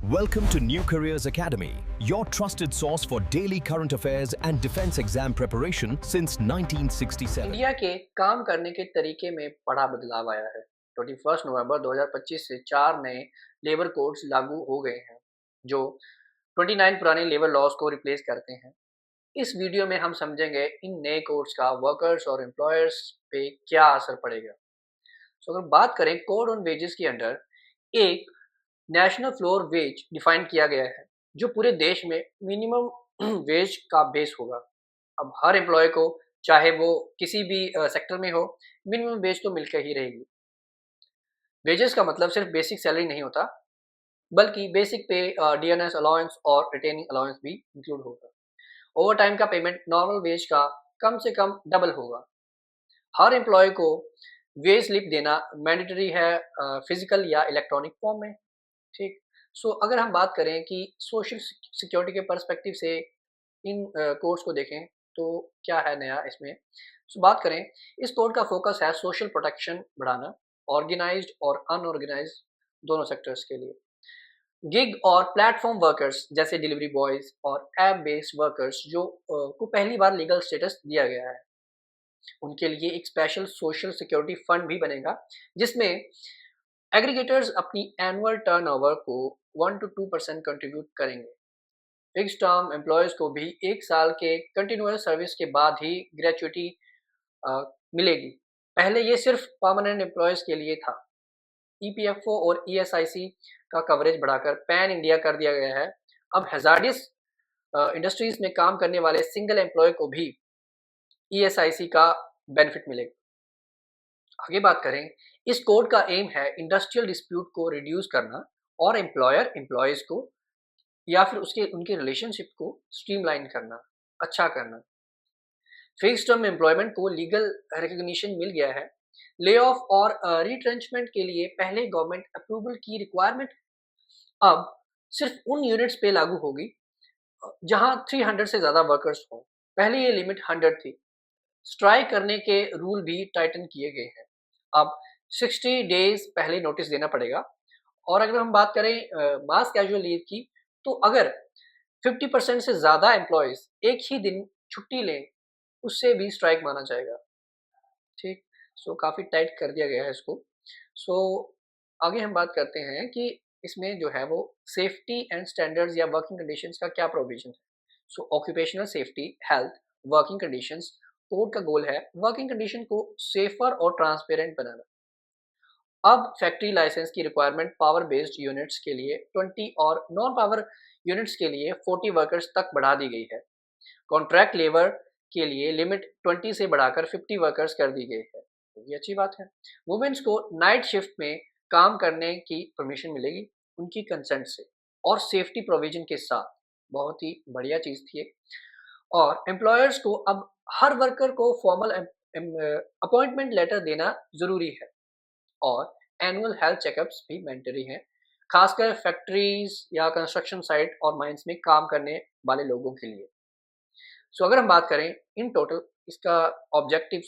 Welcome to New Careers Academy, your trusted source for daily current affairs and defense exam preparation since 1967. India के काम करने के तरीके में बड़ा बदलाव आया है। 21 नवंबर 2025 से 4 नए लेबर कोड्स लागू हो गए हैं, जो 29 पुराने लेबर लॉज को रिप्लेस करते हैं। इस वीडियो में हम समझेंगे इन नए कोड्स का वर्कर्स और एम्प्लॉयर्स पे क्या असर पड़ेगा। अगर बात करें कोड ऑन वेजेस के अंडर, एक नेशनल फ्लोर वेज डिफाइन किया गया है, जो पूरे देश में मिनिमम वेज का बेस होगा। अब हर एम्प्लॉय को, चाहे वो किसी भी सेक्टर में हो, मिनिमम वेज तो मिलकर ही रहेगी। वेजेस का मतलब सिर्फ बेसिक सैलरी नहीं होता, बल्कि बेसिक पे, डीएनएस अलाउंस और रिटेनिंग अलाउंस भी इंक्लूड होगा। ओवर टाइम का पेमेंट नॉर्मल वेज का कम से कम डबल होगा। हर एम्प्लॉय को वेज स्लिप देना मैंडेटरी है, फिजिकल या इलेक्ट्रॉनिक फॉर्म में। ठीक। अगर हम बात करें कि सोशल सिक्योरिटी के पर्सपेक्टिव से इन कोड्स को देखें तो क्या है नया इसमें। बात करें, इस कोड का फोकस है सोशल प्रोटेक्शन बढ़ाना, ऑर्गेनाइज्ड और अनऑर्गेनाइज्ड दोनों सेक्टर्स के लिए। गिग और प्लेटफॉर्म वर्कर्स जैसे डिलीवरी बॉयज और ऐप बेस्ड वर्कर्स जो को पहली बार लीगल स्टेटस दिया गया है, उनके लिए एक स्पेशल सोशल सिक्योरिटी फंड भी बनेगा, जिसमें एग्रीगेटर्स अपनी एनुअल टर्नओवर को 1 to 2% कंट्रीब्यूट करेंगे। फिक्स टर्म एम्प्लॉयज़ को भी 1 साल के कंटिन्यूअस सर्विस के बाद ही ग्रेच्युटी मिलेगी। पहले ये सिर्फ परमानेंट एम्प्लॉयज़ के लिए था। ईपीएफओ और ईएसआईसी का कवरेज बढ़ाकर पैन इंडिया कर दिया गया है। अब हैजार्डियस इंडस्ट्रीज में काम करने वाले सिंगल एम्प्लॉय को भी ईएसआईसी का बेनिफिट मिलेगा। आगे बात करें, इस कोड का एम है इंडस्ट्रियल डिस्प्यूट को रिड्यूस करना और एम्प्लॉयर एम्प्लॉयज को या फिर उनके रिलेशनशिप को स्ट्रीमलाइन करना, अच्छा करना। फिक्स टर्म एम्प्लॉयमेंट को लीगल रिकॉग्निशन मिल गया है। ले ऑफ और रिट्रेंचमेंट के लिए पहले गवर्नमेंट अप्रूवल की रिक्वायरमेंट अब सिर्फ उन यूनिट्स पे लागू होगी जहां 300 से ज़्यादा वर्कर्स हों। पहले ये लिमिट 100 थी। स्ट्राइक करने के रूल भी टाइटन किए गए हैं। अब 60 डेज पहले नोटिस देना पड़ेगा। और अगर हम बात करें मास कैजुअल लीव की, तो अगर 50% से ज़्यादा एम्प्लॉयज़ एक ही दिन छुट्टी लें, उससे भी स्ट्राइक माना जाएगा। ठीक। काफ़ी टाइट कर दिया गया है इसको। आगे हम बात करते हैं कि इसमें जो है वो सेफ्टी एंड स्टैंडर्ड्स या वर्किंग कंडीशंस का क्या प्रोविजन है। Occupational safety, health, working conditions, code का गोल है वर्किंग कंडीशन को सेफर और ट्रांसपेरेंट बनाना। अब फैक्ट्री लाइसेंस की रिक्वायरमेंट पावर बेस्ड यूनिट्स के लिए 20 और नॉन पावर यूनिट्स के लिए 40 वर्कर्स तक बढ़ा दी गई है। कॉन्ट्रैक्ट लेबर के लिए लिमिट 20 से बढ़ाकर 50 वर्कर्स कर दी गई है, तो ये अच्छी बात है। वुमेन्स को नाइट शिफ्ट में काम करने की परमिशन मिलेगी उनकी कंसेंट से और सेफ्टी प्रोविजन के साथ। बहुत ही बढ़िया चीज़ थी। और एम्प्लॉयर्स को अब हर वर्कर को फॉर्मल अपॉइंटमेंट लेटर देना ज़रूरी है और एनुअल हेल्थ चेकअप्स भी मैंडेटरी हैं, खासकर फैक्ट्रीज या कंस्ट्रक्शन साइट और माइंस में काम करने वाले लोगों के लिए। अगर हम बात करें इन टोटल इसका ऑब्जेक्टिव,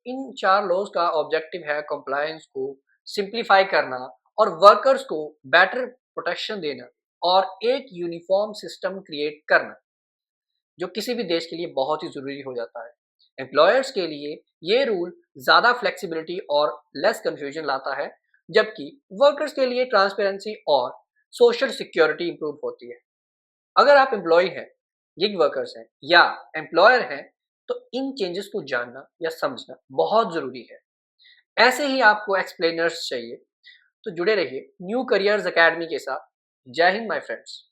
इन 4 लॉज का ऑब्जेक्टिव है कंप्लायंस को सिंप्लीफाई करना और वर्कर्स को बेटर प्रोटेक्शन देना और एक यूनिफॉर्म सिस्टम क्रिएट करना, जो किसी भी देश के लिए बहुत ही ज़रूरी हो जाता है। एम्प्लॉयर्स के लिए ये रूल ज़्यादा फ्लेक्सिबिलिटी और लेस कन्फ्यूजन लाता है, जबकि वर्कर्स के लिए ट्रांसपेरेंसी और सोशल सिक्योरिटी इंप्रूव होती है। अगर आप एम्प्लॉय हैं, गिग वर्कर्स हैं या एम्प्लॉयर हैं, तो इन चेंजेस को जानना या समझना बहुत ज़रूरी है। ऐसे ही आपको एक्सप्लेनर्स चाहिए, तो जुड़े रहिए न्यू करियर्स अकेडमी के साथ। जय हिंद माय फ्रेंड्स।